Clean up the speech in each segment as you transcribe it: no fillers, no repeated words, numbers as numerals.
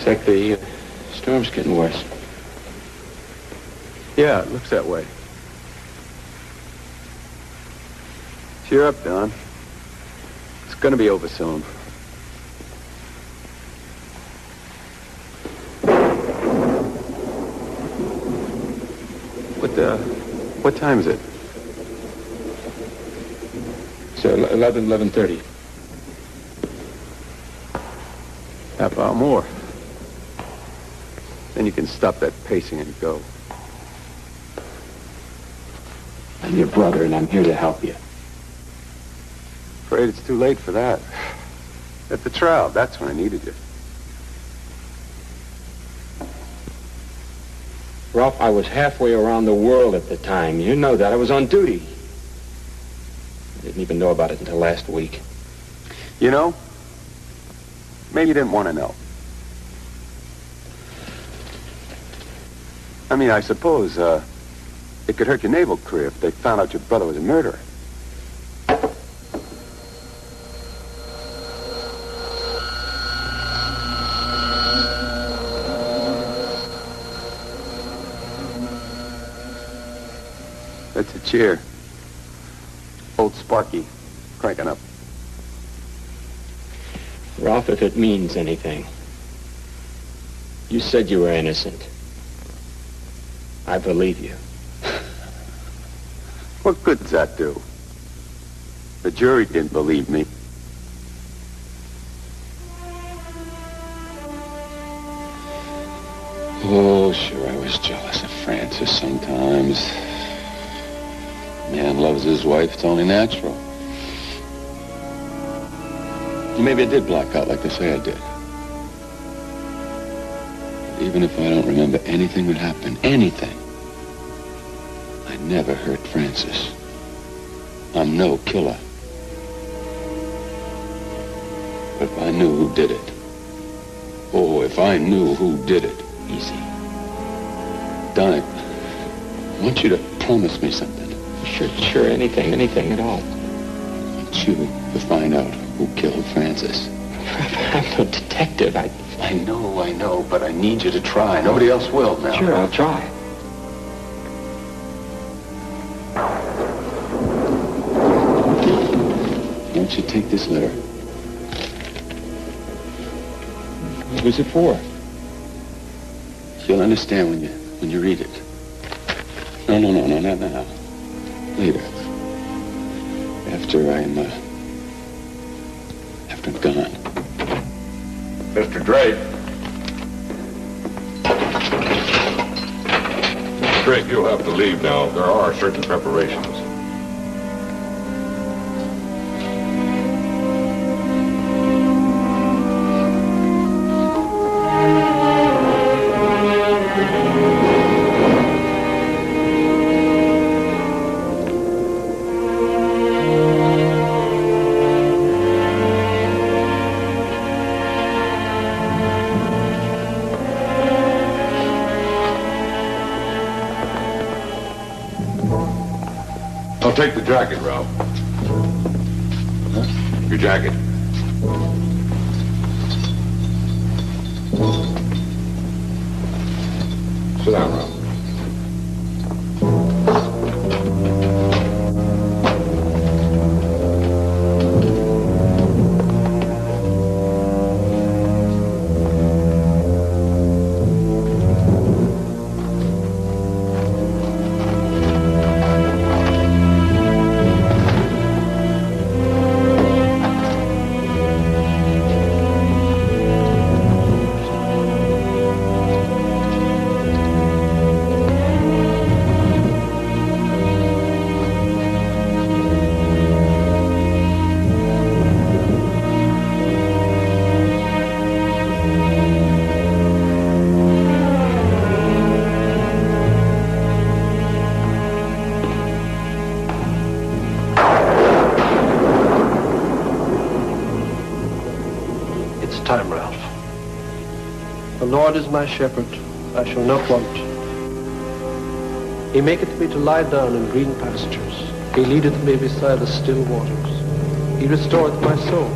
Looks like the storm's getting worse. Yeah, it looks that way. Cheer up, Don. It's gonna be over soon. What time is it? It's 11:30. Half hour more. Then you can stop that pacing and go. I'm your brother, and I'm here to help you. Afraid it's too late for that. At the trial, that's when I needed you. Ralph, I was halfway around the world at the time. You know that. I was on duty. I didn't even know about it until last week. You know, maybe you didn't want to know. I mean, I suppose, it could hurt your naval career if they found out your brother was a murderer. That's a cheer. Old Sparky, cranking up. Ralph, if it means anything, you said you were innocent. I believe you. What good does that do? The jury didn't believe me. Oh, sure, I was jealous of Francis sometimes. Man loves his wife, it's only natural. Maybe I did black out like they say I did. Even if I don't remember anything that happened, anything, I never hurt Francis. I'm no killer. But if I knew who did it, oh, if I knew who did it. Easy. Don, I want you to promise me something. Sure, anything at all. I want you to find out who killed Francis. I'm no detective. I know, but I need you to try. Nobody else will now. Sure, I'll try. Why don't you take this letter? Who's it for? You'll understand when you read it. No, not now. Later. After I'm gone. Mr. Drake. Mr. Drake, you'll have to leave now. There are certain preparations. Take the jacket, Ralph. Huh? Your jacket. Sit down, Ralph. Time, Ralph. The Lord is my shepherd, I shall not want. He maketh me to lie down in green pastures. He leadeth me beside the still waters. He restoreth my soul.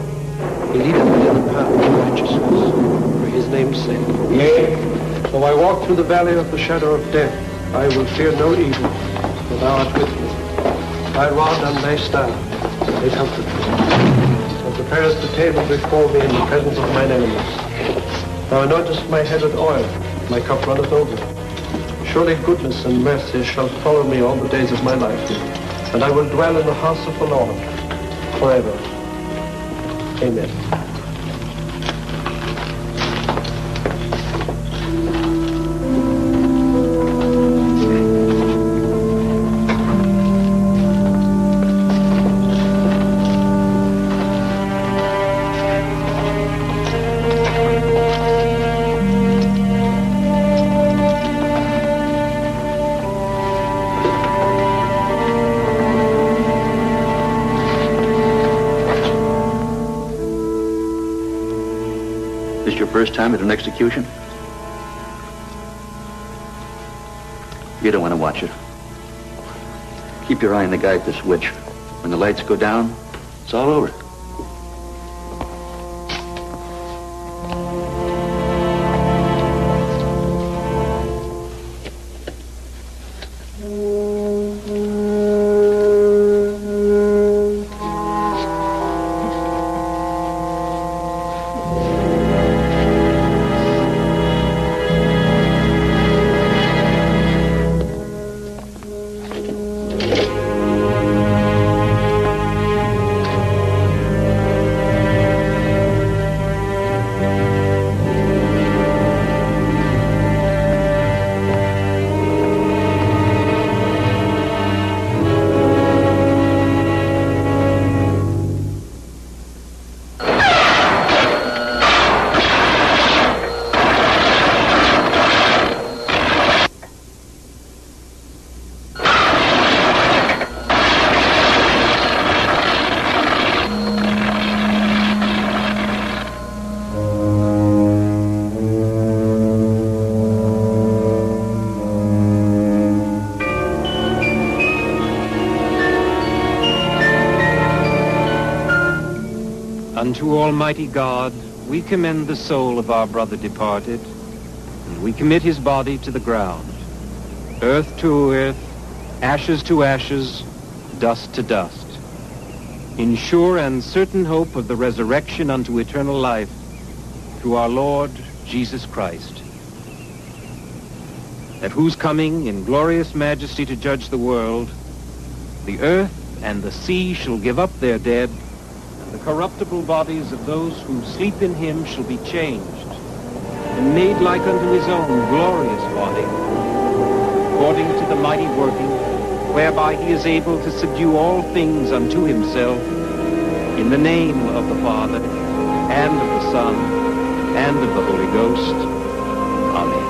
He leadeth me in the path of righteousness for his his name's sake. Yea. Though I walk through the valley of the shadow of death, I will fear no evil, for thou art with me. Thy rod and thy staff, they comfort me. Thou preparest the table before me in the presence of mine enemies. Thou anointest my head with oil, my cup runneth over. Surely goodness and mercy shall follow me all the days of my life, and I will dwell in the house of the Lord forever. Amen. First time at an execution? You don't want to watch it. Keep your eye on the guy at the switch. When the lights go down, it's all over. Unto Almighty God, we commend the soul of our brother departed, and we commit his body to the ground, earth to earth, ashes to ashes, dust to dust, in sure and certain hope of the resurrection unto eternal life, through our Lord Jesus Christ, at whose coming in glorious majesty to judge the world, the earth and the sea shall give up their dead, the corruptible bodies of those who sleep in him shall be changed, and made like unto his own glorious body, according to the mighty working, whereby he is able to subdue all things unto himself, in the name of the Father, and of the Son, and of the Holy Ghost. Amen.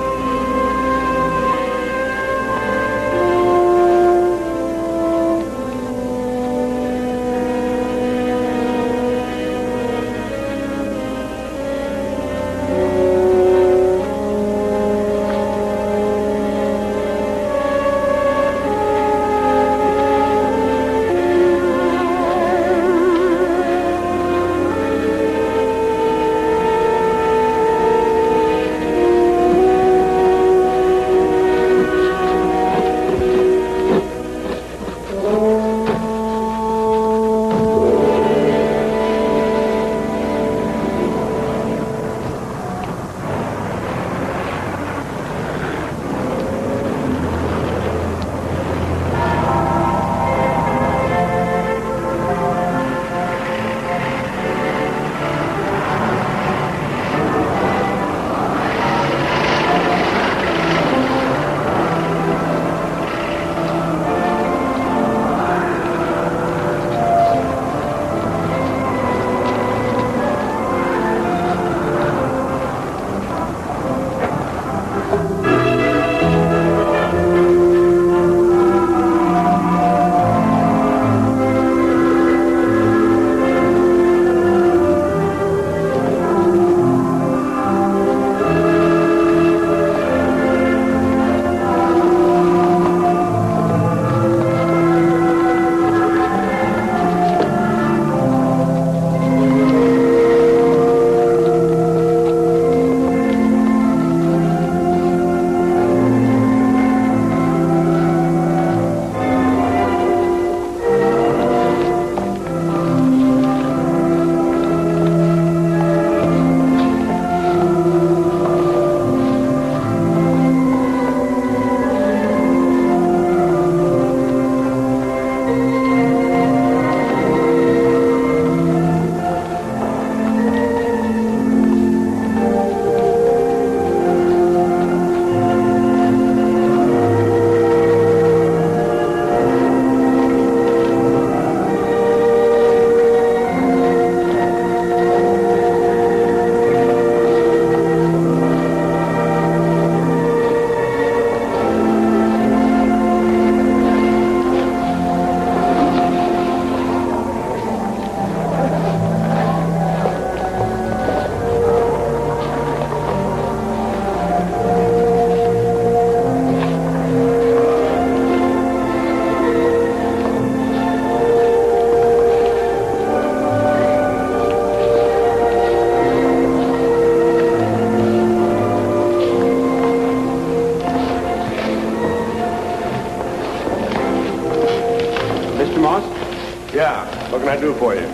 Yeah, what can I do for you?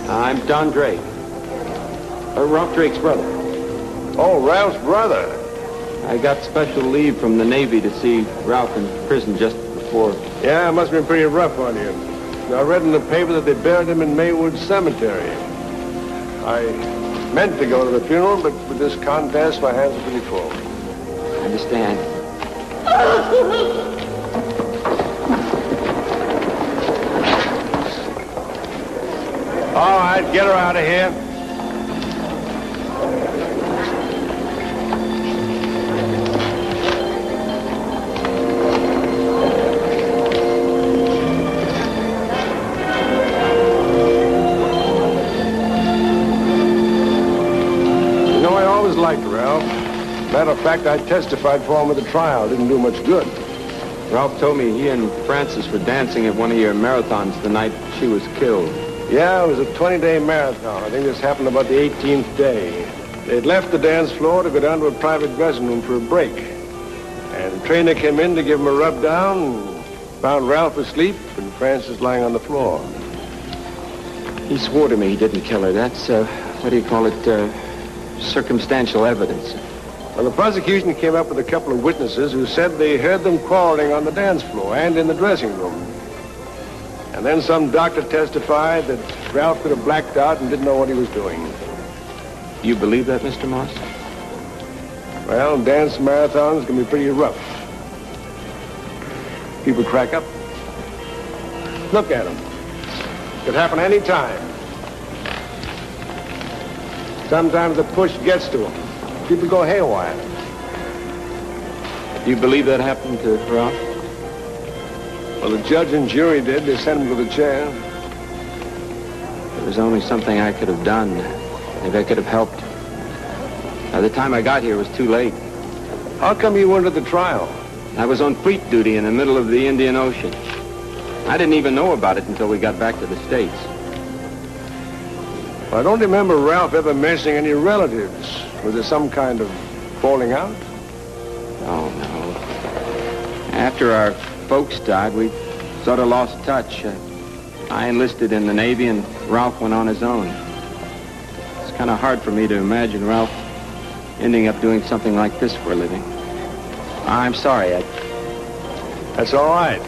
I'm Don Drake. Ralph Drake's brother. Oh, Ralph's brother. I got special leave from the Navy to see Ralph in prison just before. Yeah, it must have been pretty rough on you. I read in the paper that they buried him in Maywood Cemetery. I meant to go to the funeral, but with this contest, my hands are pretty full. I understand. All right, get her out of here. Liked Ralph. Matter of fact, I testified for him at the trial. Didn't do much good. Ralph told me he and Frances were dancing at one of your marathons the night she was killed. Yeah, it was a 20-day marathon. I think this happened about the 18th day. They'd left the dance floor to go down to a private dressing room for a break. And the trainer came in to give him a rub down and found Ralph asleep and Frances lying on the floor. He swore to me he didn't kill her. That's, what do you call it, circumstantial evidence. Well, the prosecution came up with a couple of witnesses who said they heard them quarreling on the dance floor and in the dressing room. And then some doctor testified that Ralph could have blacked out and didn't know what he was doing. You believe that, Mr. Moss? Well, dance marathons can be pretty rough. People crack up. Look at them. Could happen any time. Sometimes the push gets to them. People go haywire. Do you believe that happened to Ralph? Well, the judge and jury did. They sent him to the chair. There was only something I could have done. Maybe I could have helped. By the time I got here, it was too late. How come you weren't at the trial? I was on fleet duty in the middle of the Indian Ocean. I didn't even know about it until we got back to the States. I don't remember Ralph ever mentioning any relatives. Was there some kind of falling out? Oh, no. After our folks died, we sort of lost touch. I enlisted in the Navy, and Ralph went on his own. It's kind of hard for me to imagine Ralph ending up doing something like this for a living. I'm sorry, Ed. That's all right.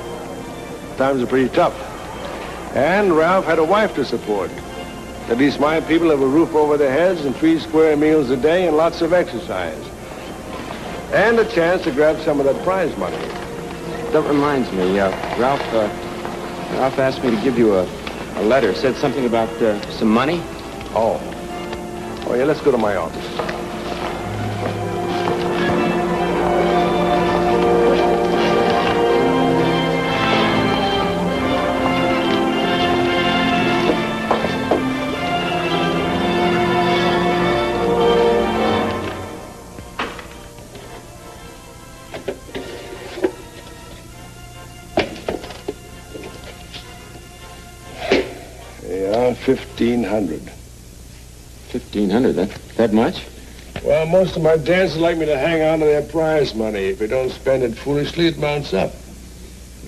Times are pretty tough. And Ralph had a wife to support. At least my people have a roof over their heads and 3 square meals a day and lots of exercise. And a chance to grab some of that prize money. That reminds me, Ralph asked me to give you a letter. Said something about some money. Oh, yeah, let's go to my office. $1,500. $1,500? That much? Well, most of my dancers like me to hang on to their prize money. If they don't spend it foolishly, it mounts up.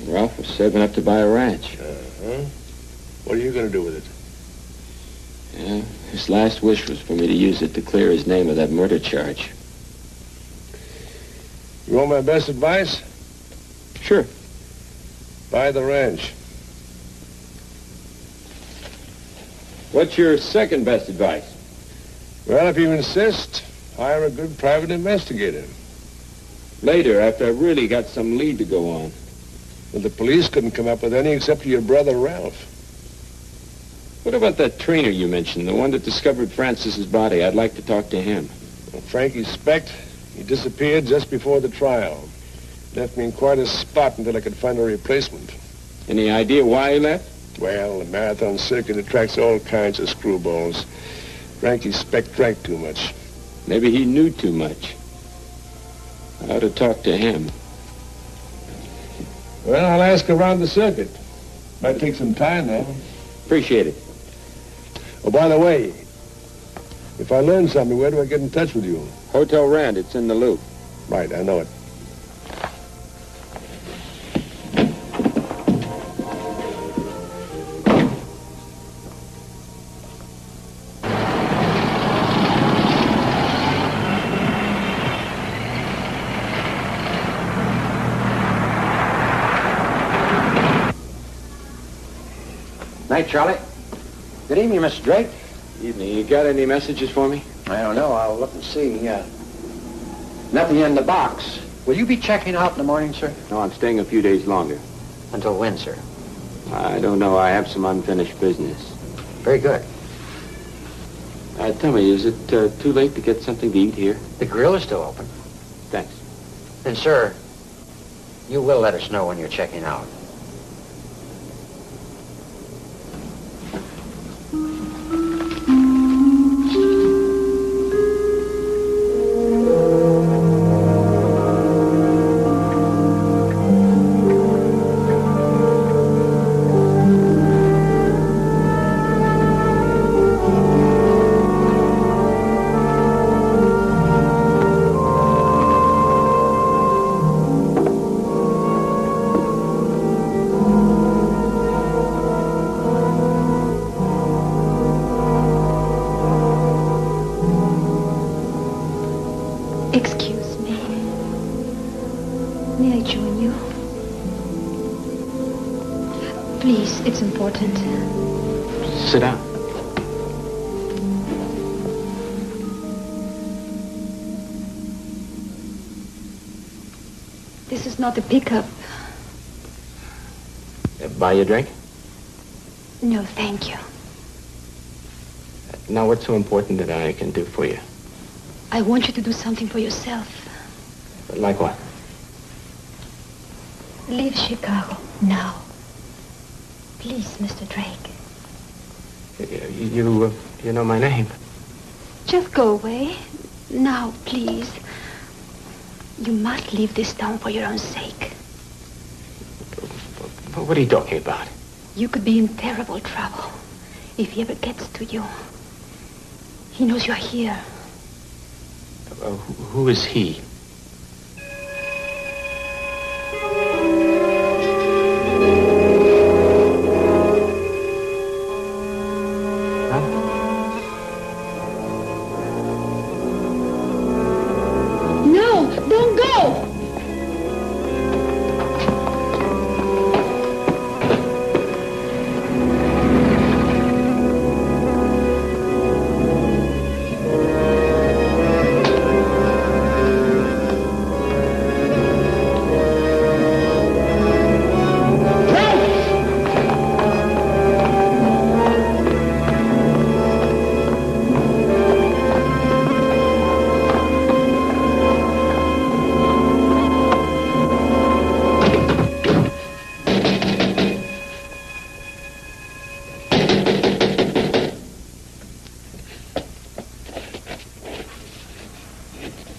Ralph was saving up to buy a ranch. Uh-huh. What are you going to do with it? Yeah, his last wish was for me to use it to clear his name of that murder charge. You want my best advice? Sure. Buy the ranch. What's your second best advice? Well, if you insist, hire a good private investigator. Later, after I really got some lead to go on. Well, the police couldn't come up with any except for your brother, Ralph. What about that trainer you mentioned, the one that discovered Frances's body? I'd like to talk to him. Well, Frankie Specht, he disappeared just before the trial. Left me in quite a spot until I could find a replacement. Any idea why he left? Well, the marathon circuit attracts all kinds of screwballs. Frankie Specht drank too much. Maybe he knew too much. I ought to talk to him. Well, I'll ask around the circuit. Might take some time, though. Appreciate it. Oh, by the way, if I learn something, where do I get in touch with you? Hotel Rand, it's in the loop. Right, I know it. Night, Charlie. Good evening, Mr. Drake. Evening. You got any messages for me? I don't know. I'll look and see. Nothing in the box. Will you be checking out in the morning, sir? No, I'm staying a few days longer. Until when, sir? I don't know. I have some unfinished business. Very good. Tell me, is it too late to get something to eat here? The grill is still open. Thanks. Then, sir, you will let us know when you're checking out. Excuse me. May I join you? Please, it's important. Sit down. This is not a pickup. Buy you a drink? No, thank you. Now, what's so important that I can do for you? I want you to do something for yourself. Like what? Leave Chicago now. Please, Mr. Drake. You know my name. Just go away. Now, please. You must leave this town for your own sake. What are you talking about? You could be in terrible trouble if he ever gets to you. He knows you're here. Who is he? No, don't go!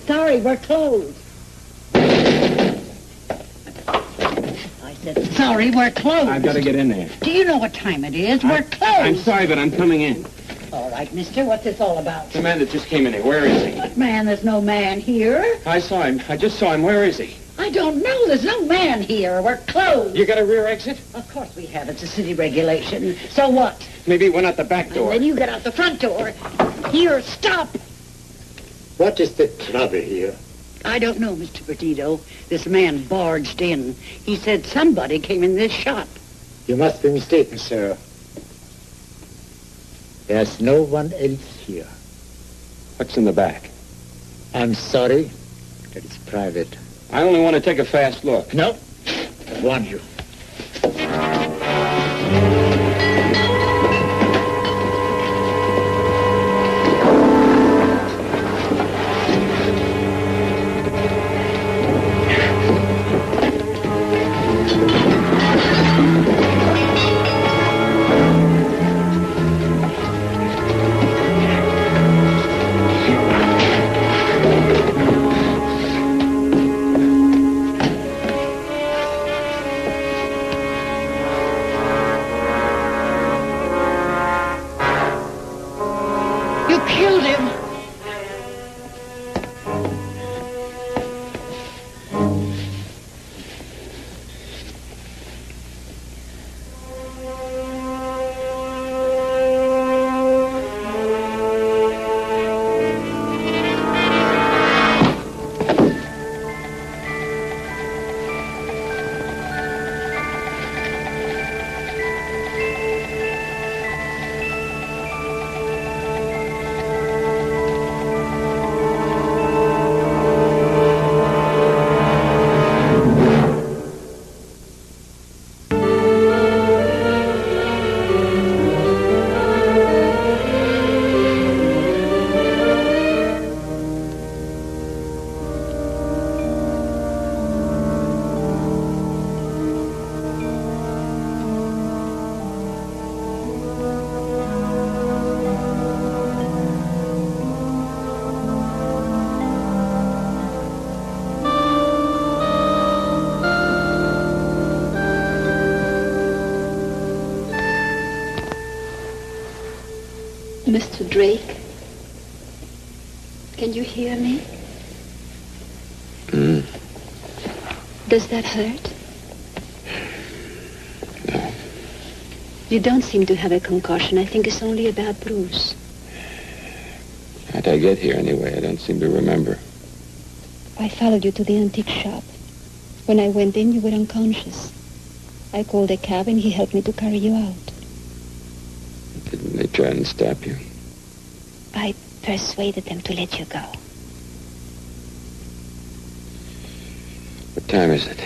Sorry, we're closed. I said, sorry, we're closed. I've got to get in there. Do you know what time it is? We're closed. I'm sorry, but I'm coming in. All right, mister, what's this all about? The man that just came in here, where is he? What man? There's no man here. I saw him. I just saw him. Where is he? I don't know. There's no man here. We're closed. You got a rear exit? Of course we have. It's a city regulation. So what? Maybe it went out the back door. And then you get out the front door. Here, stop. What is the trouble here? I don't know, Mr. Perdido. This man barged in. He said somebody came in this shop. You must be mistaken, sir. There's no one else here. What's in the back? I'm sorry. That is private. I only want to take a fast look. No. I warned you. Mr. Drake, can you hear me? Does that hurt? No. You don't seem to have a concussion. I think it's only a bad bruise. How'd I get here anyway? I don't seem to remember. I followed you to the antique shop. When I went in, you were unconscious. I called a cab and he helped me to carry you out. Didn't they try and stop you? I persuaded them to let you go. What time is it?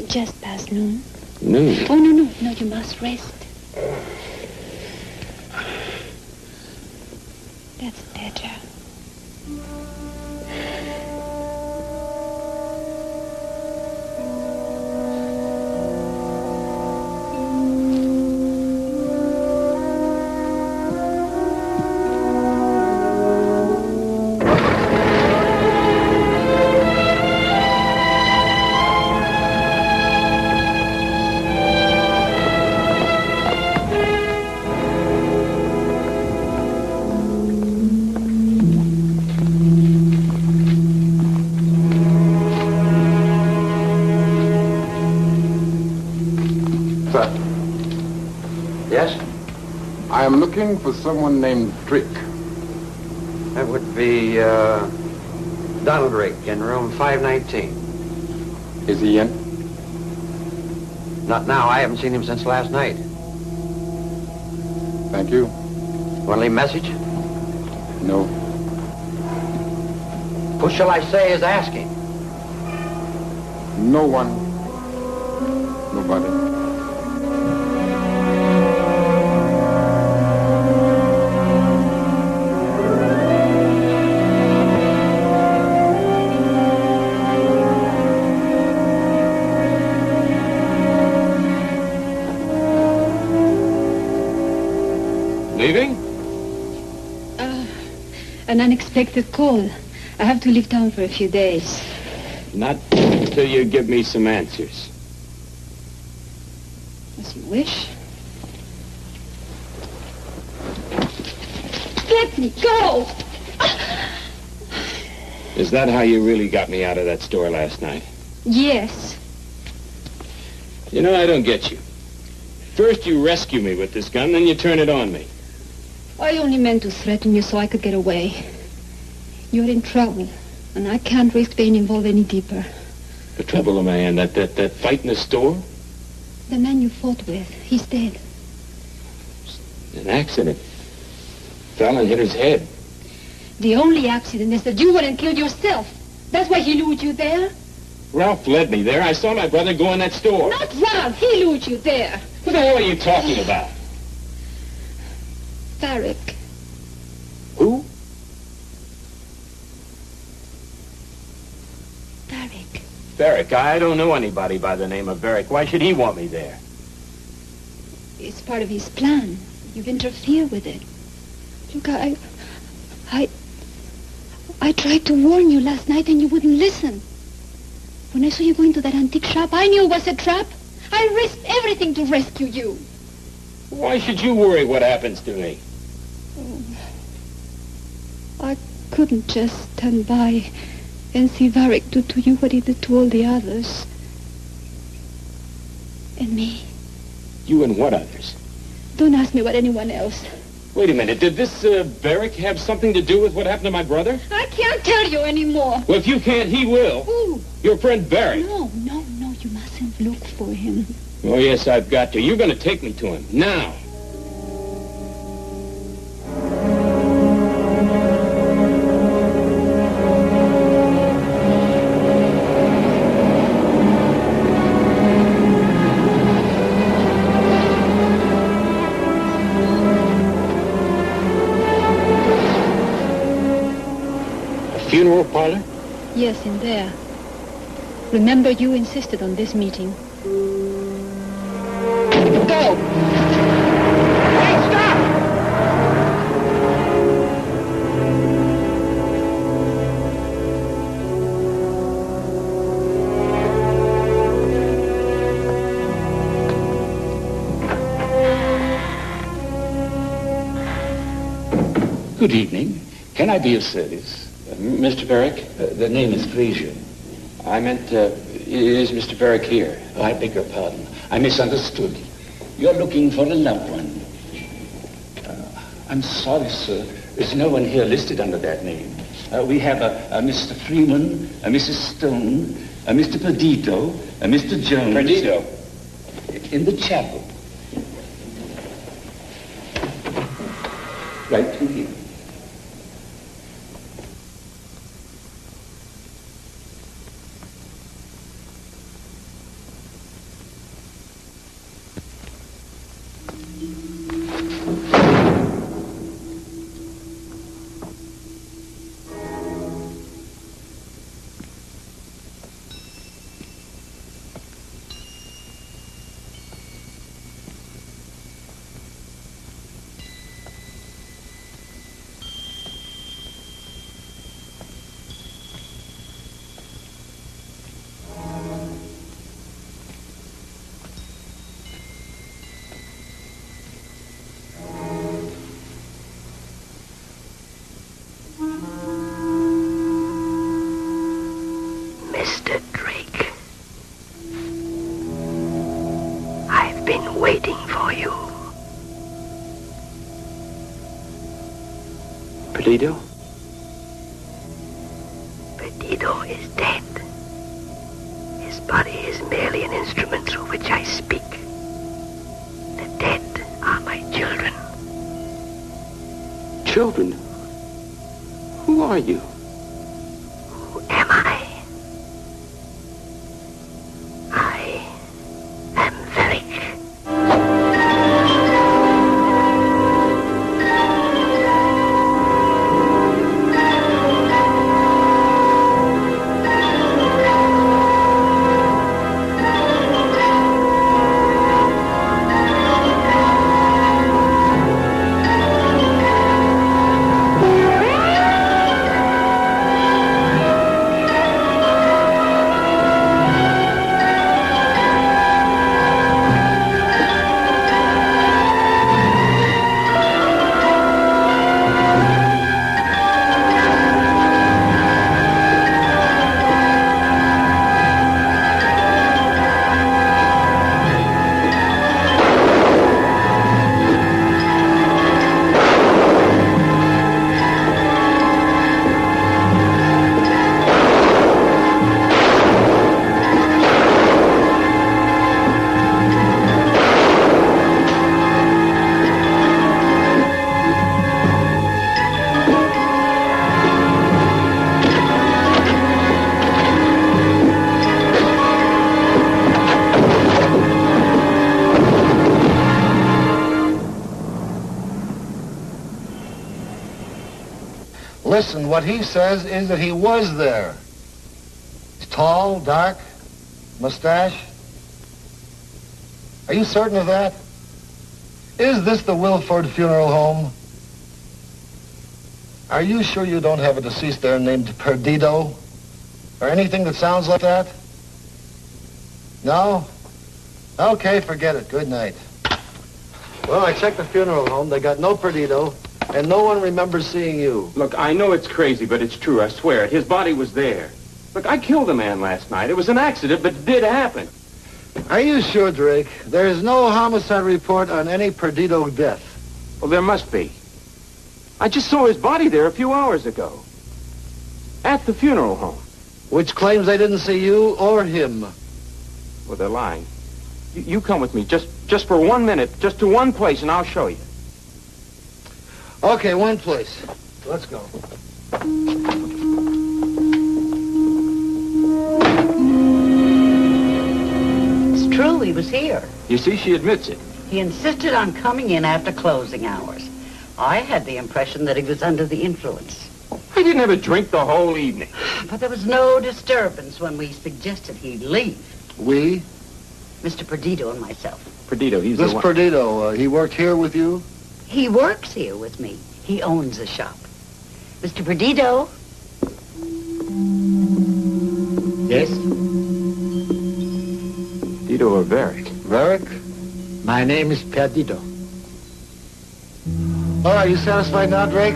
Just past noon. Noon? Oh, no, you must rest. That's better. I am looking for someone named Drake. That would be, Donald Drake in room 519. Is he in? Not now. I haven't seen him since last night. Thank you. Want to leave a message? No. Who shall I say is asking? No one. Nobody. Leaving? An unexpected call. I have to leave town for a few days. Not until you give me some answers. As you wish. Let me go! Is that how you really got me out of that store last night? Yes. You know, I don't get you. First you rescue me with this gun, then you turn it on me. I only meant to threaten you so I could get away. You're in trouble, and I can't risk being involved any deeper. The trouble am I in? That fight in the store? The man you fought with, he's dead. An accident. Fell and hit his head. The only accident is that you went and killed yourself. That's why he lured you there. Ralph led me there. I saw my brother go in that store. Not Ralph. He lured you there. What the hell are you talking about? Varric. Who? Varric. Varric. I don't know anybody by the name of Varric. Why should he want me there? It's part of his plan. You've interfered with it. Look, I tried to warn you last night and you wouldn't listen. When I saw you go into that antique shop, I knew it was a trap. I risked everything to rescue you. Why should you worry what happens to me? Oh, I couldn't just stand by and see Varric do to you what he did to all the others. And me. You and what others? Don't ask me about anyone else. Wait a minute. Did this Varric have something to do with what happened to my brother? I can't tell you anymore. Well, if you can't, he will. Who? Your friend Varric. No. You mustn't look for him. Oh, yes, I've got to. You're going to take me to him. Now. Funeral parlor? Yes, in there. Remember, you insisted on this meeting. Go! Hey, stop! Good evening. Can I be of service? Mr. Varick? The name is Frazier. I meant, is Mr. Varick here? Oh, I beg your pardon. I misunderstood. You're looking for a loved one. I'm sorry, sir. There's no one here listed under that name. We have a Mr. Freeman, a Mrs. Stone, a Mr. Perdido, a Mr. Jones. Perdido? In the chapel. Right through here. Mr. Drake, I've been waiting for you. Perdido? Perdido is dead. His body is merely an instrument through which I speak. The dead are my children. Children? Who are you? Who am I? I am Varick. Listen, what he says is that he was there. He's tall, dark, mustache. Are you certain of that? Is this the Wilford Funeral Home? Are you sure you don't have a deceased there named Perdido? Or anything that sounds like that? No? Okay, forget it. Good night. Well, I checked the funeral home. They got no Perdido, and no one remembers seeing you. Look, I know it's crazy, but it's true. I swear it. His body was there. Look, I killed a man last night. It was an accident, but it did happen. Are you sure, Drake? There is no homicide report on any Perdido death. Well, there must be. I just saw his body there a few hours ago. At the funeral home. Which claims they didn't see you or him. Well, they're lying. You come with me, just for 1 minute, just to one place, and I'll show you. Okay, one place. Let's go. It's true, he was here. You see, she admits it. He insisted on coming in after closing hours. I had the impression that he was under the influence. I didn't have a drink the whole evening. But there was no disturbance when we suggested he'd leave. We? Mr. Perdido and myself. Perdido, he's this the one. Perdido, he worked here with you? He works here with me. He owns a shop. Mr. Perdido? Yes? Perdido or Varick? Varick? My name is Perdido. All right, you satisfied now, Drake?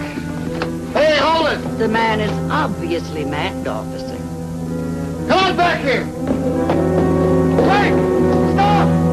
was. The man is obviously mad, officer. Come on back here! Frank! Stop!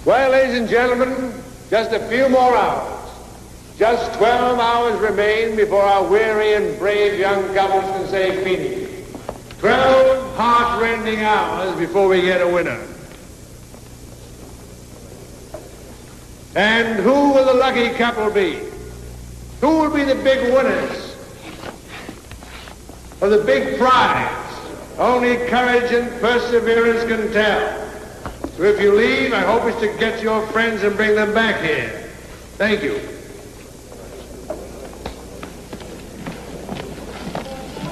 Well, ladies and gentlemen, just a few more hours. Just 12 hours remain before our weary and brave young couples can say fini. 12 heart-rending hours before we get a winner. And who will the lucky couple be? Who will be the big winners of the big prize? Only courage and perseverance can tell. So if you leave, I hope it's to get your friends and bring them back here. Thank you.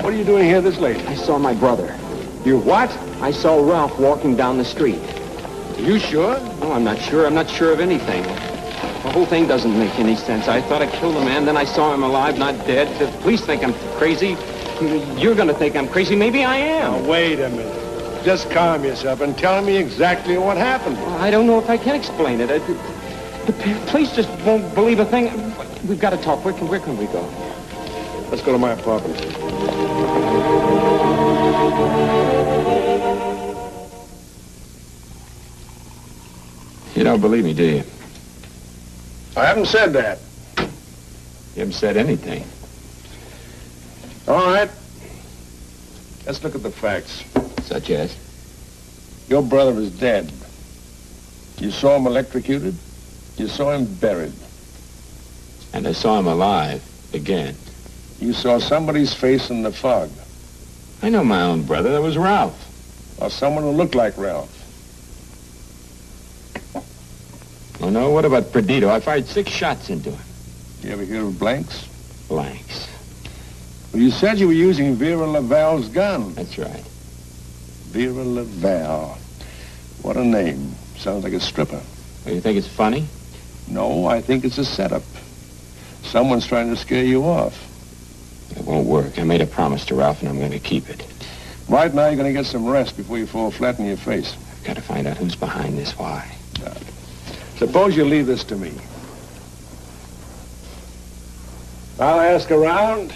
What are you doing here this late? I saw my brother. You what? I saw Ralph walking down the street. Are you sure? No, I'm not sure. I'm not sure of anything. The whole thing doesn't make any sense. I thought I killed the man, then I saw him alive, not dead. The police think I'm crazy. You're going to think I'm crazy. Maybe I am. Now, wait a minute. Just calm yourself and tell me exactly what happened. Well, I don't know if I can explain it. The police just won't believe a thing. We've got to talk. Where can we go? Let's go to my apartment. You don't believe me, do you? I haven't said that. You haven't said anything. All right. Let's look at the facts. Such as? Your brother is dead. You saw him electrocuted. You saw him buried. And I saw him alive again. You saw somebody's face in the fog. I know my own brother. That was Ralph. Or someone who looked like Ralph. Oh, no? What about Perdido? I fired 6 shots into him. You ever hear of blanks? Blanks. Well, you said you were using Vera Laval's gun. That's right. Vera Laval. What a name. Sounds like a stripper. Well, you think it's funny? No, I think it's a setup. Someone's trying to scare you off. It won't work. I made a promise to Ralph, and I'm going to keep it. Right now, you're going to get some rest before you fall flat on your face. I've got to find out who's behind this. Why? Suppose you leave this to me. I'll ask around,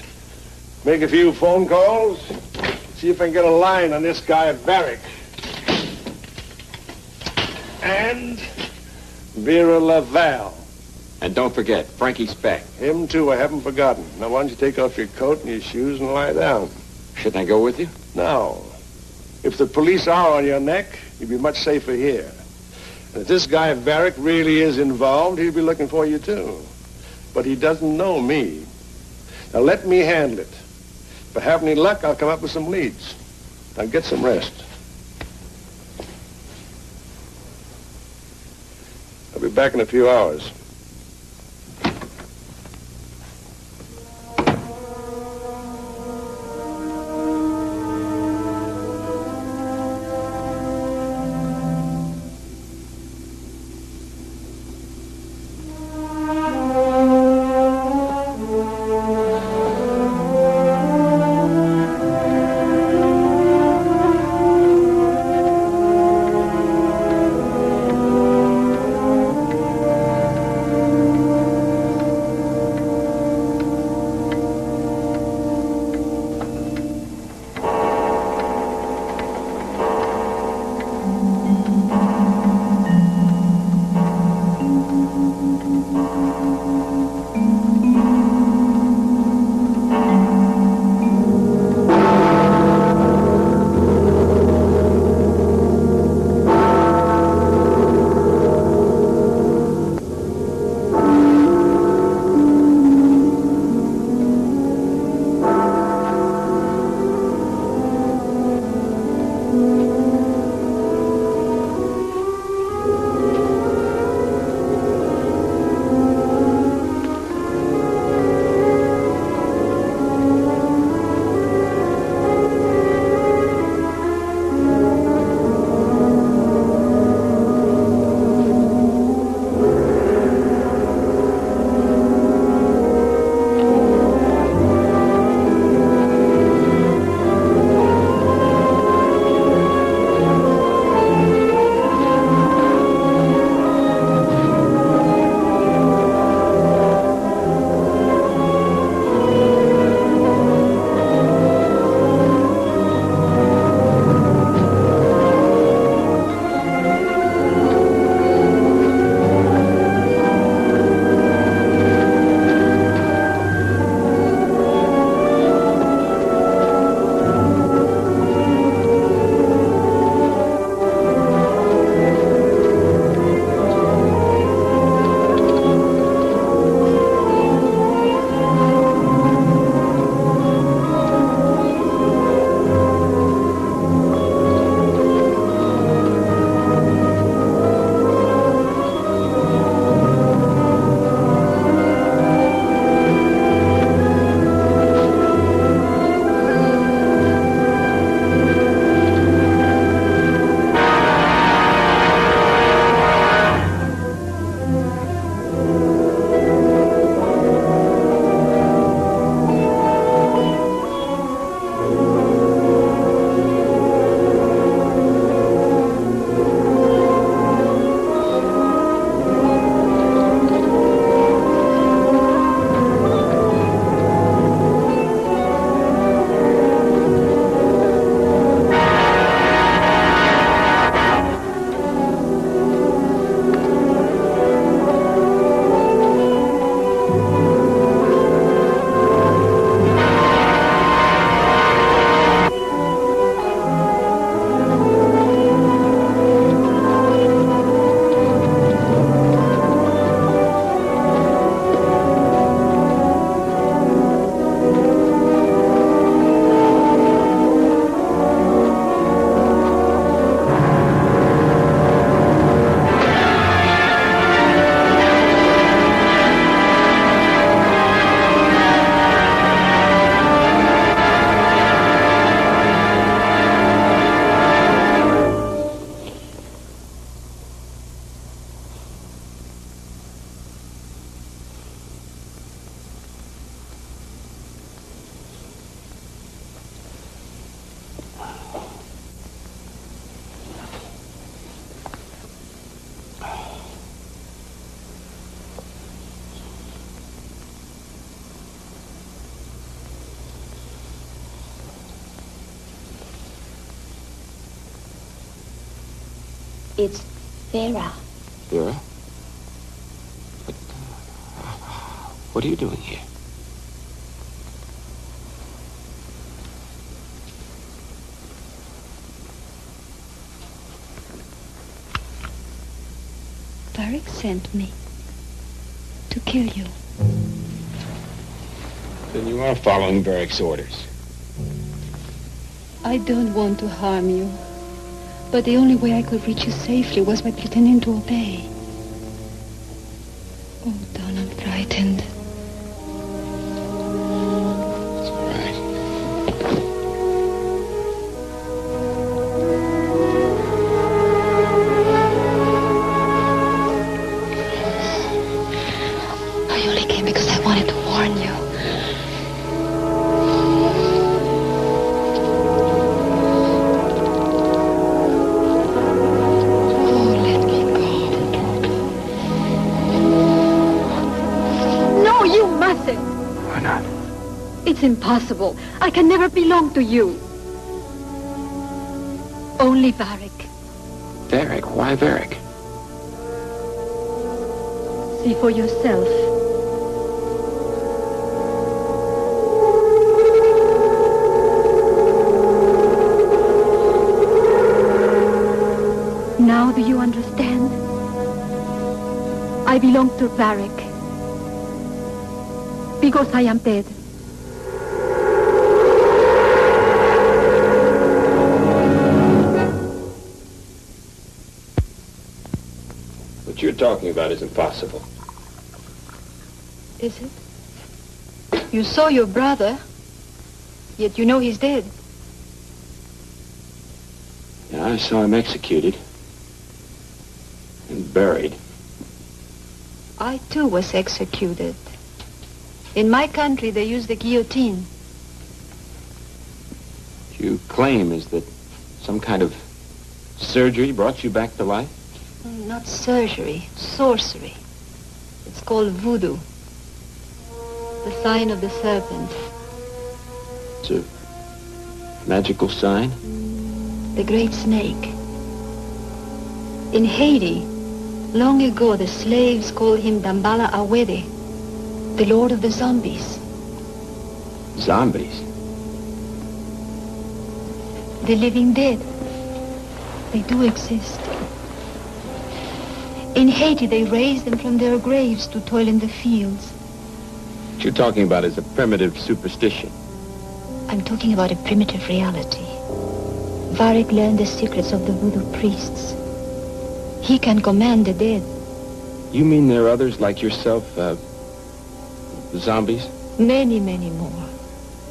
make a few phone calls, see if I can get a line on this guy Varick. And Vera Laval. And don't forget, Frankie Speck. Him, too, I haven't forgotten. Now, why don't you take off your coat and your shoes and lie down? Shouldn't I go with you? No. If the police are on your neck, you'd be much safer here. And if this guy Varick really is involved, he'll be looking for you, too. But he doesn't know me. Now, let me handle it. If I have any luck, I'll come up with some leads. Now, get some rest. I'll be back in a few hours. It's Vera. Vera? But, what are you doing here? Varric sent me to kill you. Then you are following Varric's orders. I don't want to harm you, but the only way I could reach you safely was by pretending to obey. Oh, Don, I'm frightened. It's all right. I only came because I wanted to warn you. It's impossible. I can never belong to you. Only Varric. Varric? Why Varric? See for yourself. Now do you understand? I belong to Varric. Because I am dead. What you're talking about is impossible. Is it? You saw your brother, yet you know he's dead. Yeah, I saw him executed and buried. I, too, was executed. In my country, they use the guillotine. What you claim is that some kind of surgery brought you back to life? Not surgery, sorcery. It's called voodoo. The sign of the serpent. It's a magical sign? The great snake. In Haiti, long ago, the slaves called him Dambala Awede, the lord of the zombies. Zombies? The living dead. They do exist. In Haiti, they raise them from their graves to toil in the fields. What you're talking about is a primitive superstition. I'm talking about a primitive reality. Varric learned the secrets of the voodoo priests. He can command the dead. You mean there are others like yourself, zombies? Many, many more.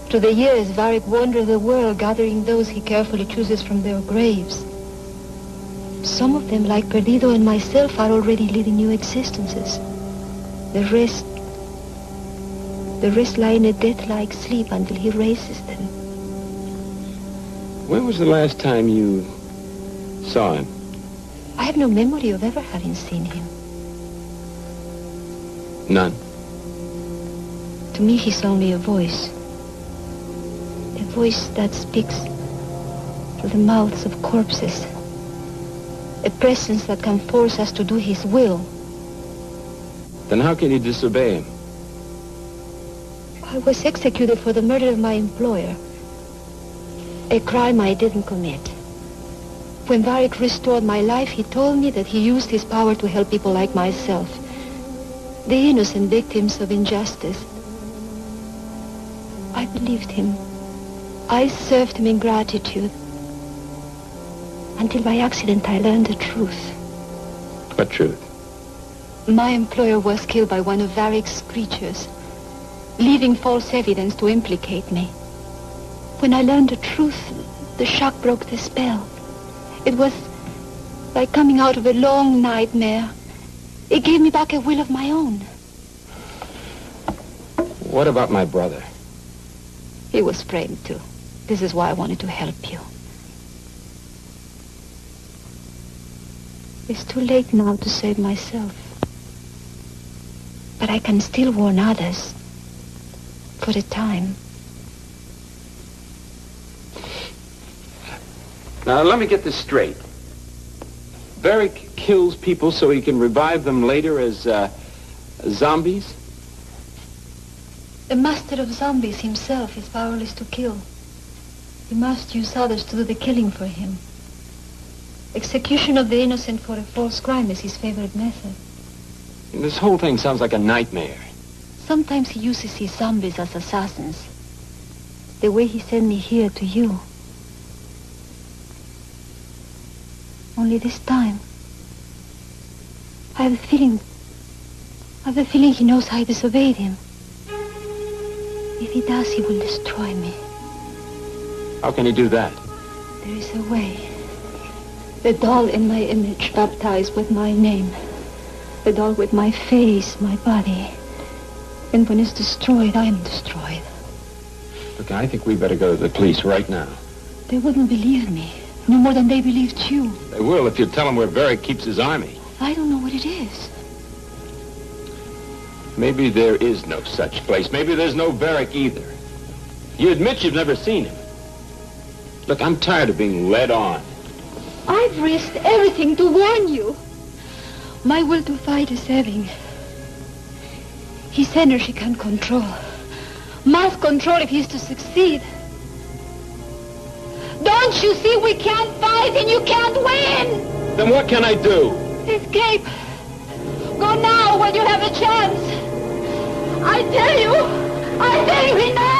Through the years, Varric wandered the world, gathering those he carefully chooses from their graves. Some of them, like Perdido and myself, are already leading new existences. The rest lie in a death-like sleep until he raises them. When was the last time you saw him? I have no memory of ever having seen him. None. To me, he's only a voice. A voice that speaks through the mouths of corpses. A presence that can force us to do his will. Then how can you disobey him? I was executed for the murder of my employer. A crime I didn't commit. When Varric restored my life, he told me that he used his power to help people like myself. The innocent victims of injustice. I believed him. I served him in gratitude. Until by accident I learned the truth. What truth? My employer was killed by one of Varric's creatures, leaving false evidence to implicate me. When I learned the truth, the shock broke the spell. It was like coming out of a long nightmare. It gave me back a will of my own. What about my brother? He was framed too. This is why I wanted to help you. It's too late now to save myself. But I can still warn others. For a time. Now, let me get this straight. Varick kills people so he can revive them later as zombies? The master of zombies himself is powerless to kill. He must use others to do the killing for him. Execution of the innocent for a false crime is his favorite method. This whole thing sounds like a nightmare. Sometimes he uses his zombies as assassins. The way he sent me here to you. Only this time, I have a feeling he knows I disobeyed him. If he does, he will destroy me. How can he do that? There is a way. The doll in my image, baptized with my name. The doll with my face, my body. And when it's destroyed, I am destroyed. Look, I think we better go to the police right now. They wouldn't believe me. No more than they believed you. They will if you tell them where Varick keeps his army. I don't know what it is. Maybe there is no such place. Maybe there's no Varick either. You admit you've never seen him. Look, I'm tired of being led on. I've risked everything to warn you. My will to fight is ebbing. His energy can't control. Must control if he's to succeed. Don't you see we can't fight and you can't win? Then what can I do? Escape. Go now when you have a chance. I tell you he knows.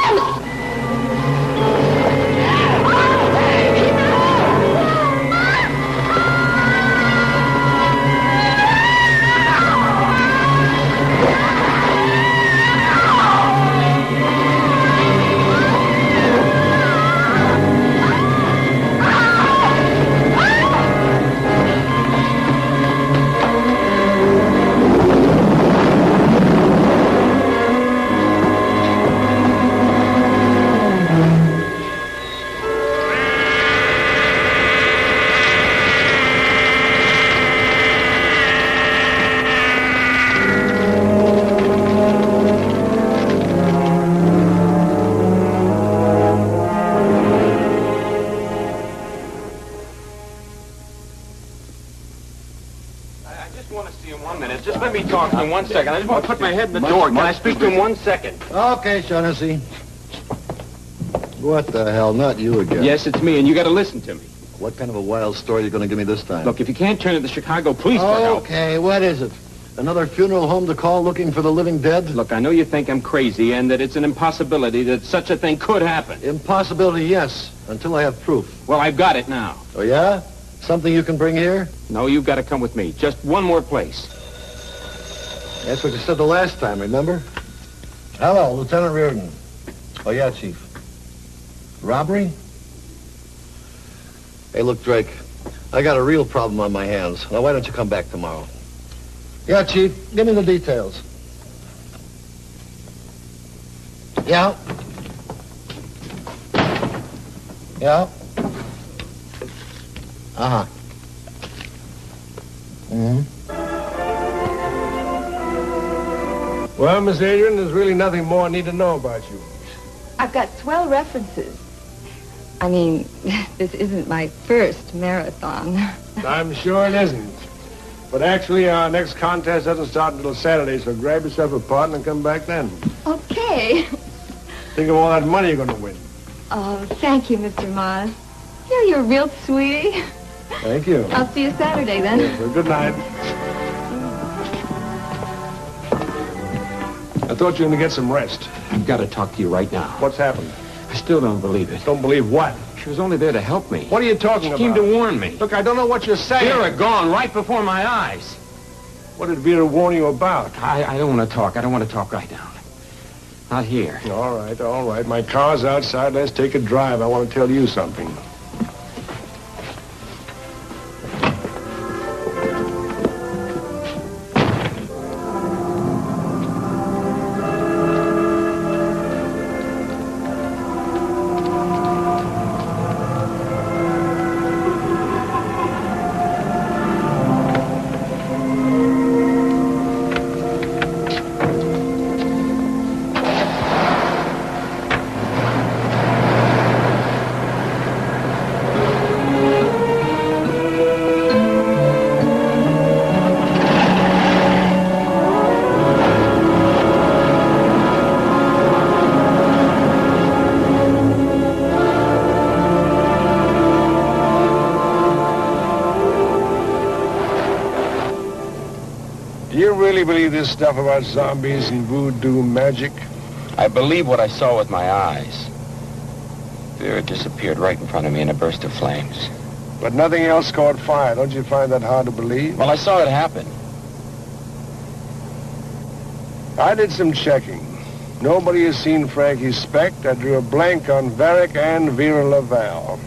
In 1 second. I just want to put my head in the door. Can I speak to him 1 second? Okay, Shaughnessy. What the hell? Not you again. Yes, it's me, and you got to listen to me. What kind of a wild story are you going to give me this time? Look, if you can't turn to the Chicago police for help... Okay, what is it? Another funeral home to call looking for the living dead? Look, I know you think I'm crazy and that it's an impossibility that such a thing could happen. Impossibility, yes, until I have proof. Well, I've got it now. Oh, yeah? Something you can bring here? No, you've got to come with me. Just one more place. That's what you said the last time, remember? Hello, Lieutenant Reardon. Oh, yeah, Chief. Robbery? Hey, look, Drake, I got a real problem on my hands. Now, why don't you come back tomorrow? Yeah, Chief, give me the details. Yeah? Yeah? Uh-huh. Mm-hmm. Well, Miss Adrian, there's really nothing more I need to know about you. I've got swell references. I mean, this isn't my first marathon. I'm sure it isn't. But actually, our next contest doesn't start until Saturday, so grab yourself a partner and come back then. Okay. Think of all that money you're going to win. Oh, thank you, Mr. Moss. Yeah, you're a real sweetie. Thank you. I'll see you Saturday, then. Yes, well, good night. I thought you were going to get some rest. I've got to talk to you right now. What's happened? I still don't believe it. Don't believe what? She was only there to help me. What are you talking about? She came to warn me. Look, I don't know what you're saying. Vera gone right before my eyes. What did Vera warn you about? I don't want to talk. I don't want to talk right now. Not here. All right, all right. My car's outside. Let's take a drive. I want to tell you something. really believe this stuff about zombies and voodoo magic? I believe what I saw with my eyes. Vera disappeared right in front of me in a burst of flames. But nothing else caught fire. Don't you find that hard to believe? Well, I saw it happen. I did some checking. Nobody has seen Frankie Specht. I drew a blank on Varick and Vera Laval.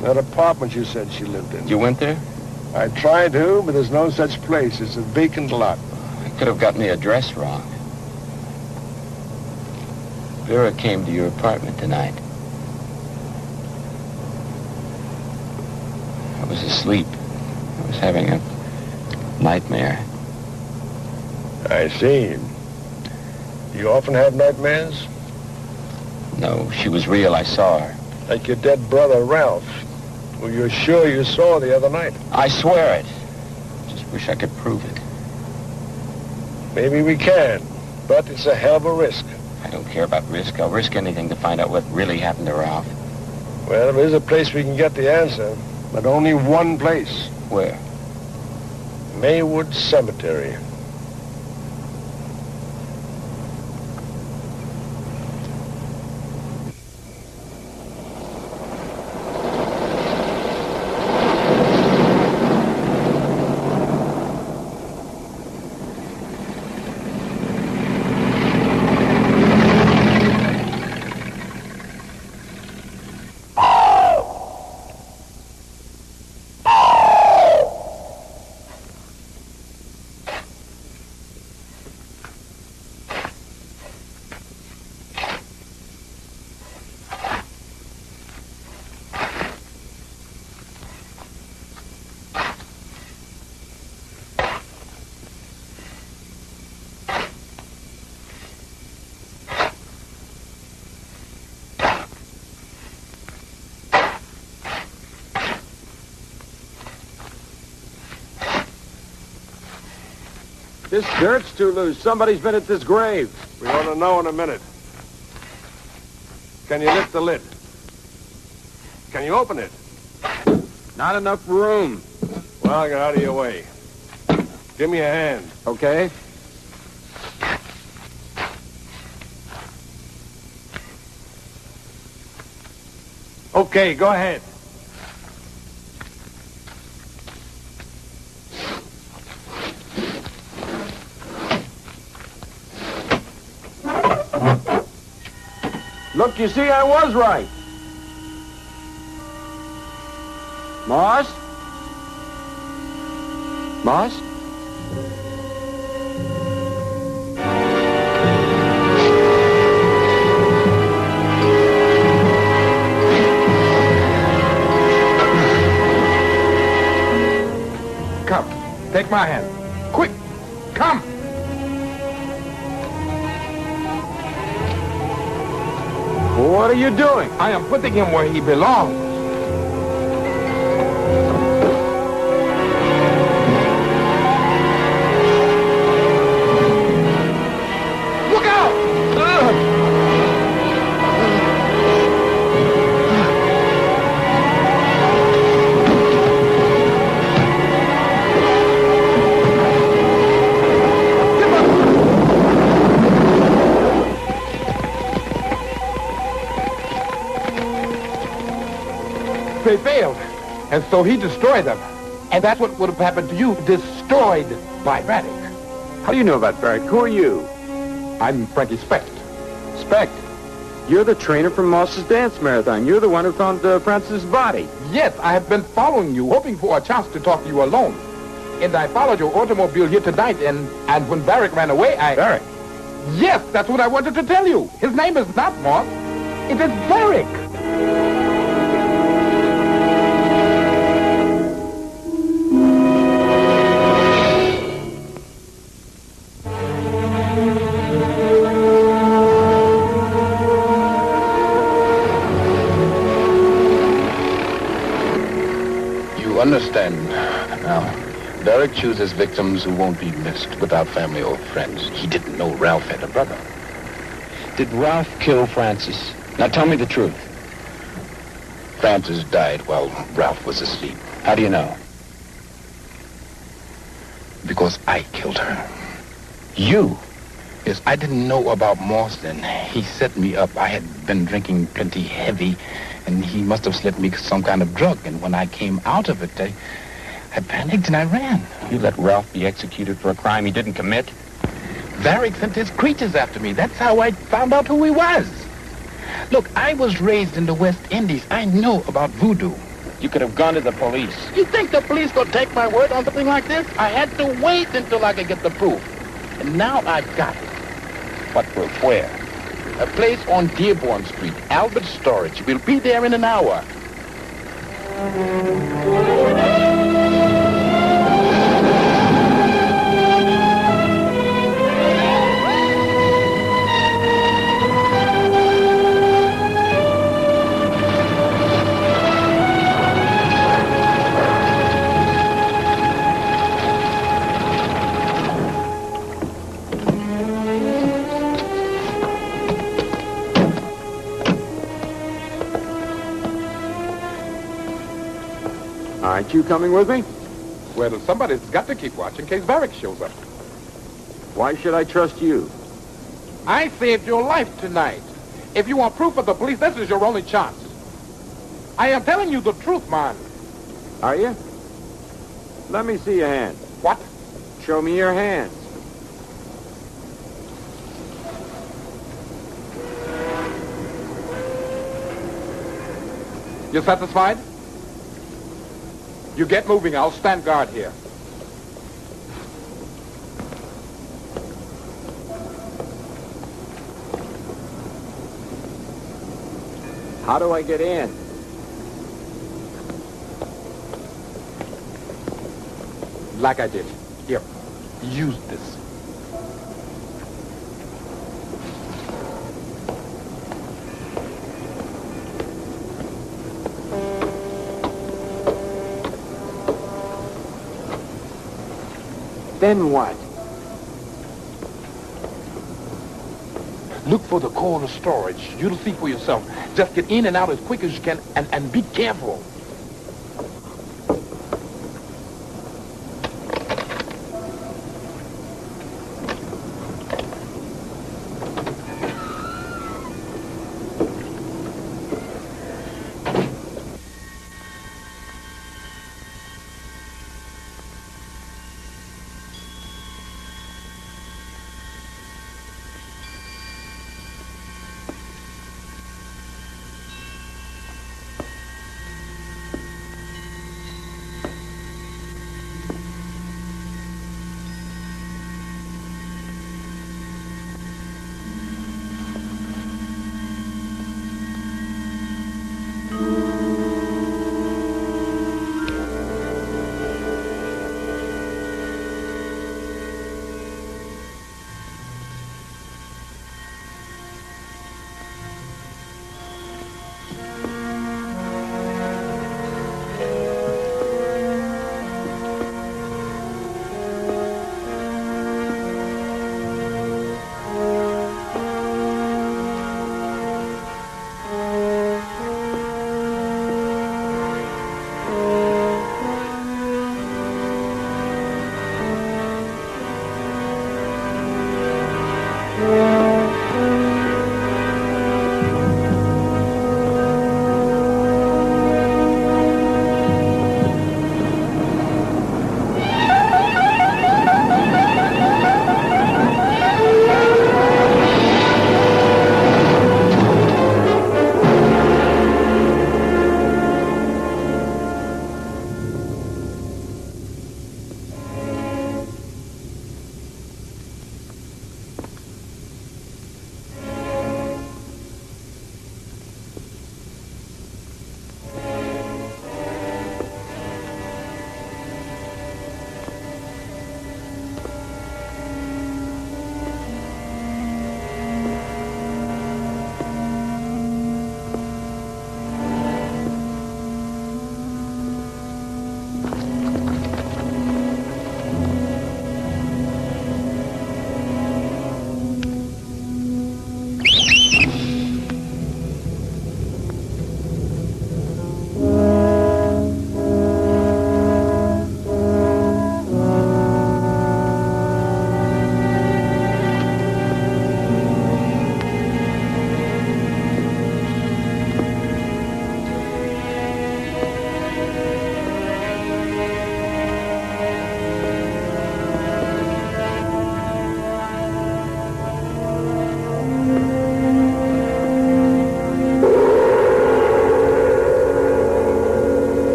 That apartment you said she lived in. You went there? I tried to, but there's no such place. It's a vacant lot. I could have gotten the address wrong. Vera came to your apartment tonight. I was asleep. I was having a nightmare. I see. You often have nightmares? No, she was real. I saw her. Like your dead brother, Ralph, who you're sure you saw the other night. I swear it. Just wish I could prove it. Maybe we can, but it's a hell of a risk. I don't care about risk. I'll risk anything to find out what really happened to Ralph. Well, there is a place we can get the answer, but only one place. Where? Maywood Cemetery. This dirt's too loose. Somebody's been at this grave. We ought to know in a minute. Can you lift the lid? Can you open it? Not enough room. Well, get out of your way. Give me a hand. Okay. Okay, go ahead. Look, you see, I was right. Moss? Moss? Come, take my hand. Quick, come! What are you doing? I am putting him where he belongs. Look out! They failed, and so he destroyed them. And that's what would have happened to you, destroyed by Varick. How do you know about Varick? Who are you? I'm Frankie Specht. Specht. You're the trainer from Moss's dance marathon. You're the one who found Francis' body. Yes, I have been following you, hoping for a chance to talk to you alone. And I followed your automobile here tonight, and when Varick ran away, Varick? Yes, that's what I wanted to tell you. His name is not Moss. It is Varick. Understand now. Varick chooses victims who won't be missed without family or friends. He didn't know Ralph had a brother. Did Ralph kill Francis? Now tell me the truth. Francis died while Ralph was asleep. How do you know? Because I killed her. You? Yes, I didn't know about Moss then. He set me up. I had been drinking plenty heavy, and he must have slipped me some kind of drug. And when I came out of it, I panicked and I ran. You let Ralph be executed for a crime he didn't commit? Varick sent his creatures after me. That's how I found out who he was. Look, I was raised in the West Indies. I know about voodoo. You could have gone to the police. You think the police gonna take my word on something like this? I had to wait until I could get the proof. And now I've got it. What proof? Where? A place on Dearborn Street, Albert Storage. We'll be there in an hour. Aren't you coming with me? Well, somebody's got to keep watch in case Varick shows up. Why should I trust you? I saved your life tonight. If you want proof of the police, this is your only chance. I am telling you the truth, man. Are you? Let me see your hands. What? Show me your hands. You satisfied? You get moving. I'll stand guard here. How do I get in? Like I did. Here. Use this. Then what? Look for the corner storage. You'll see for yourself. Just get in and out as quick as you can, and be careful.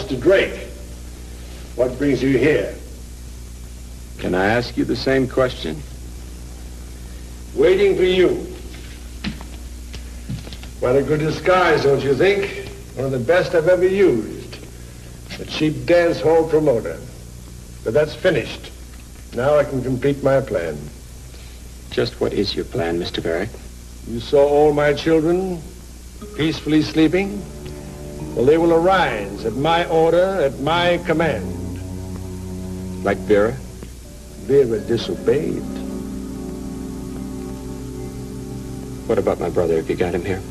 Mr. Drake, what brings you here? Can I ask you the same question? Waiting for you. What a good disguise, don't you think? One of the best I've ever used. A cheap dance hall promoter. But that's finished. Now I can complete my plan. Just what is your plan, Mr. Varick? You saw all my children peacefully sleeping? Well, they will arise at my order, at my command. Like Vera? Vera disobeyed. What about my brother? Have you got him here?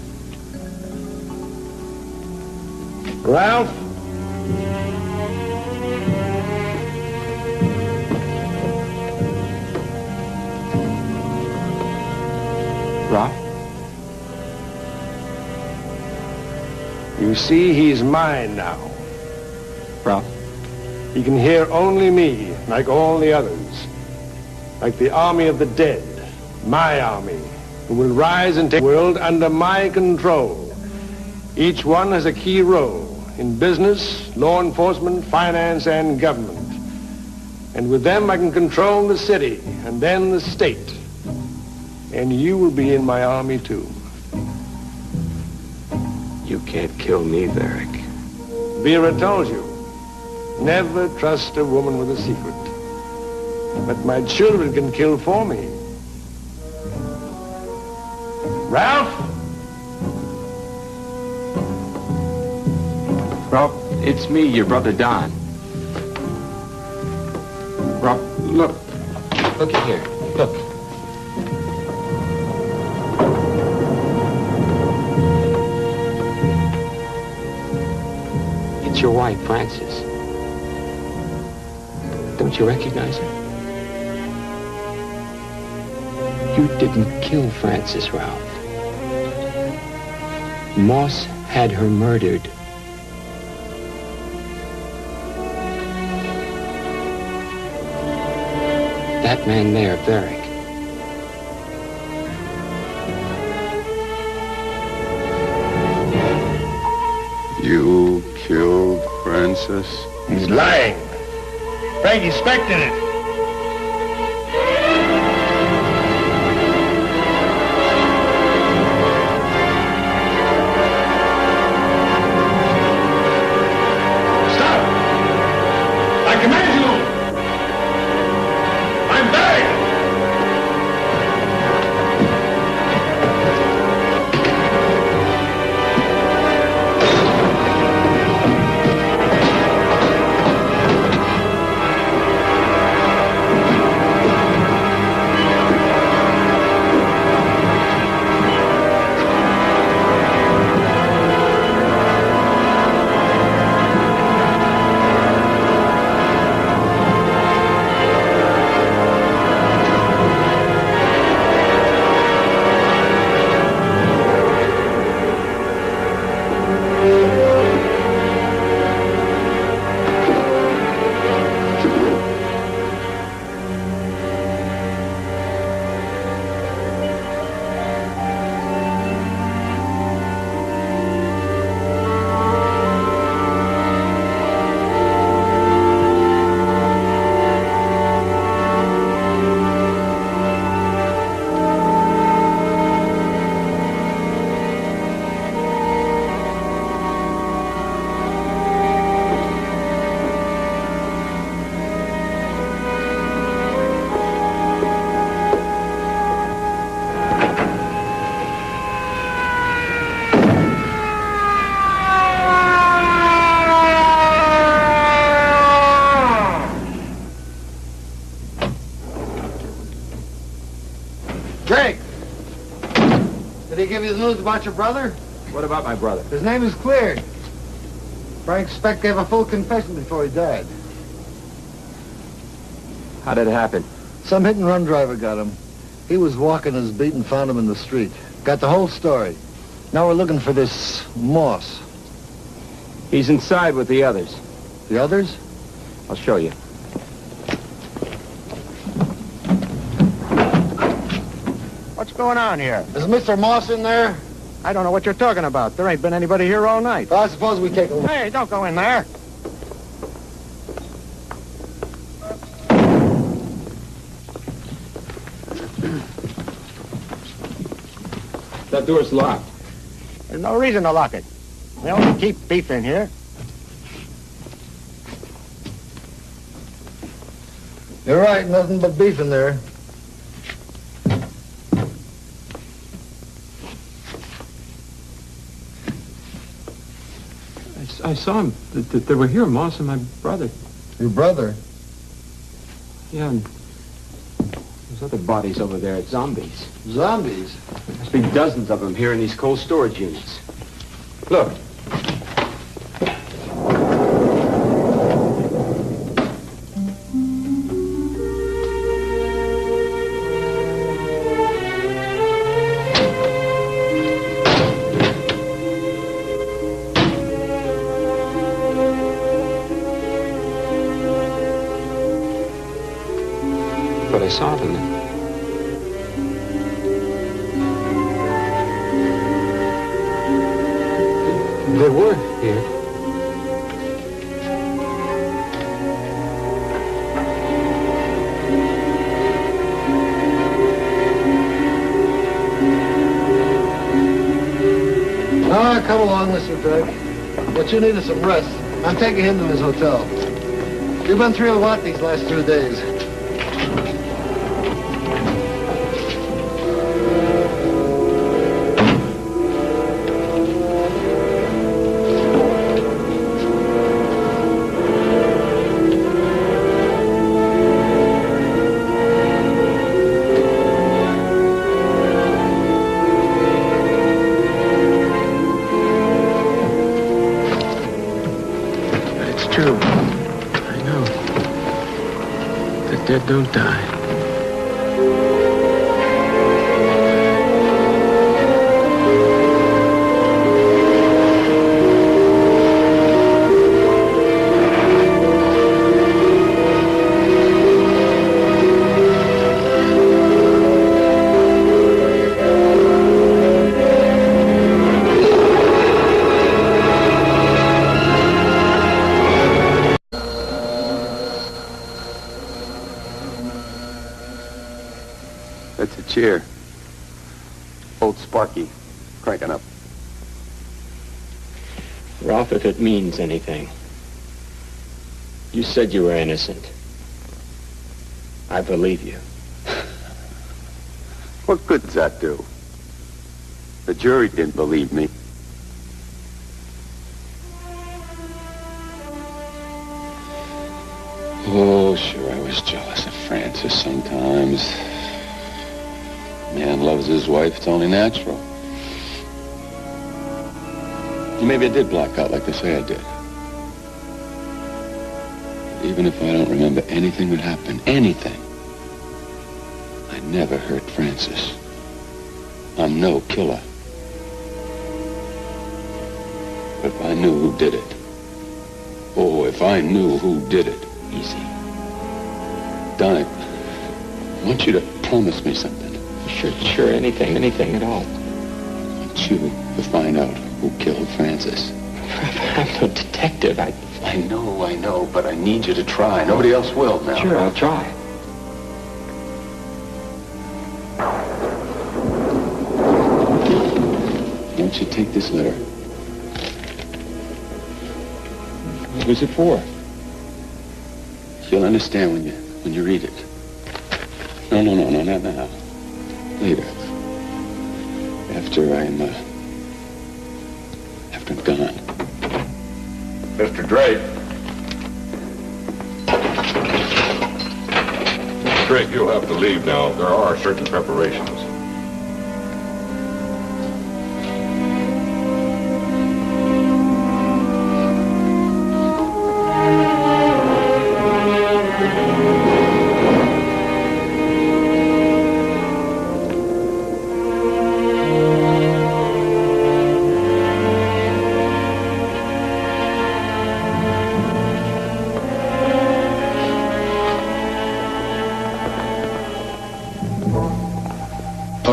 Ralph? Ralph? You see, he's mine now. Ralph? He can hear only me, like all the others. Like the army of the dead, my army, who will rise and take the world under my control. Each one has a key role in business, law enforcement, finance, and government. And with them, I can control the city and then the state. And you will be in my army, too. You can't kill me, Varick. Vera told you, never trust a woman with a secret. But my children can kill for me. Ralph? Ralph, it's me, your brother Don. Ralph, look. Looky here. Look. It's your wife, Frances. Don't you recognize her? You didn't kill Frances, Ralph. Moss had her murdered. That man there, Varick. You killed Frances? He's lying. Frank expected it. Did he give you the news about your brother? What about my brother? His name is cleared. Frank Speck gave a full confession before he died. How did it happen? Some hit-and-run driver got him. He was walking his beat and found him in the street. Got the whole story. Now we're looking for this Moss. He's inside with the others. The others? I'll show you. What's going on here? Is Mr. Moss in there? I don't know what you're talking about. There ain't been anybody here all night. Well, I suppose we take a look. Hey, don't go in there. That door's locked. There's no reason to lock it. We only keep beef in here. You're right, nothing but beef in there. I saw him. They were here, Moss and my brother. Your brother? Yeah, and there's other bodies over there. Zombies. Zombies? Must be dozens of them here in these cold storage units. Look. But I saw them. They were here. Ah, come along, Mr. Drake. What you need is some rest. I'm taking him to his hotel. You've been through a lot these last 2 days. Dead don't die. That's a chair. Old Sparky, cranking up. Ralph, if it means anything, you said you were innocent. I believe you. What good does that do? The jury didn't believe me. Oh, sure, I was jealous of Francis sometimes. Man loves his wife, it's only natural. Maybe I did black out like they say I did. Even if I don't remember anything that happened, anything, I never hurt Francis. I'm no killer. But if I knew who did it, oh, if I knew who did it. Easy. Don, I want you to promise me something. Sure, anything at all. I want you to find out who killed Francis. I'm no detective. I know, but I need you to try. Nobody else will now. Sure, I'll try. Why don't you take this letter? What was it for? You'll understand when you read it. No, not now. Later. After I'm gone. Mr. Drake. Drake, you'll have to leave now. There are certain preparations.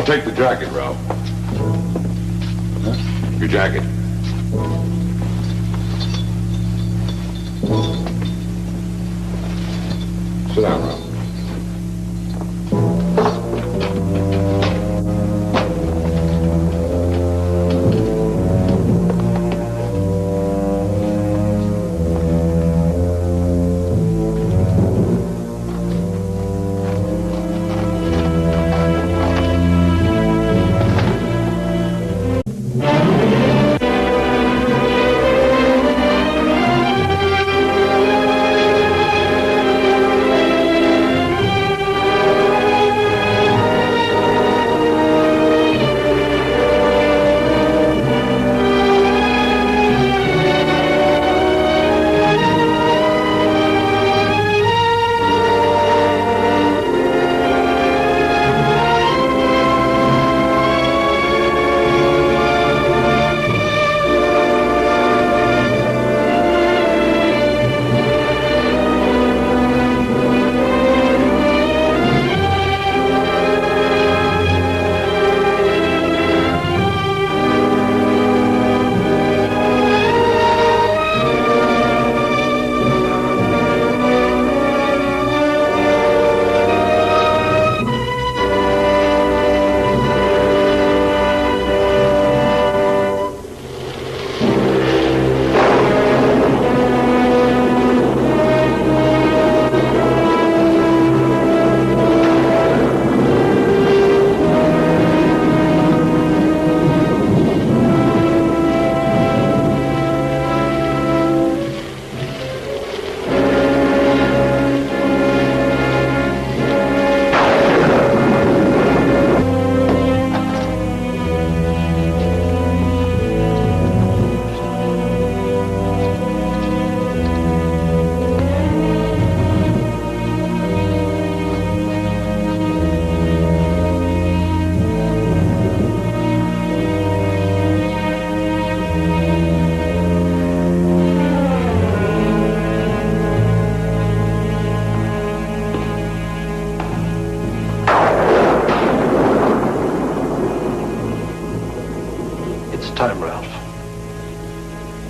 Take the jacket, Ralph. Huh? Your jacket. Sit down, Ralph.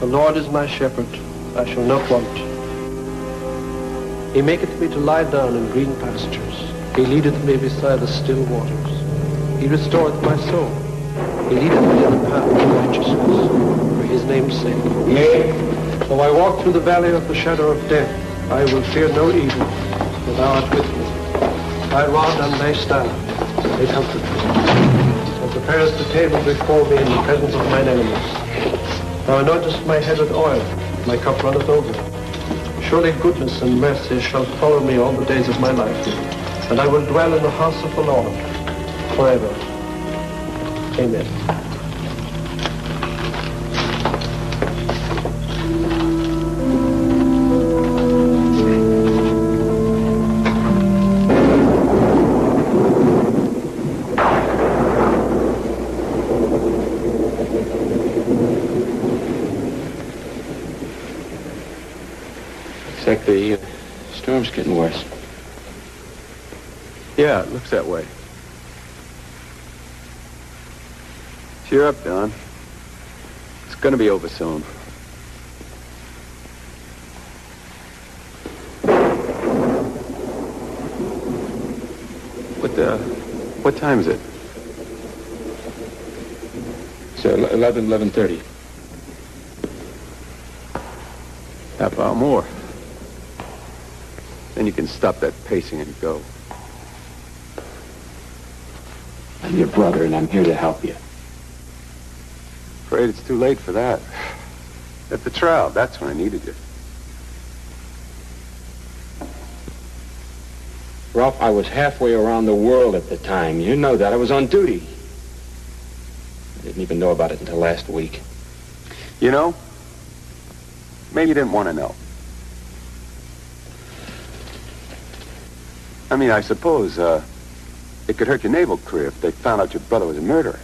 The Lord is my shepherd, I shall not want. He maketh me to lie down in green pastures. He leadeth me beside the still waters. He restoreth my soul. He leadeth me in the path of righteousness, for his name's sake. Yea, though I walk through the valley of the shadow of death, I will fear no evil, for thou art with me. Thy rod and thy staff, they comfort me. Thou preparest the table before me in the presence of mine enemies. Thou anointest my head with oil, my cup runneth over. Surely goodness and mercy shall follow me all the days of my life, and I will dwell in the house of the Lord forever. Amen. Looks like the storm's getting worse. Yeah, it looks that way. Cheer up, Don. It's gonna be over soon. What time is it? It's 11:30. Half hour more. Then you can stop that pacing and go. I'm your brother, and I'm here to help you. Afraid it's too late for that. At the trial, that's when I needed you. Ralph, I was halfway around the world at the time. You know that. I was on duty. I didn't even know about it until last week. You know, maybe you didn't want to know. I mean, I suppose, it could hurt your naval career if they found out your brother was a murderer.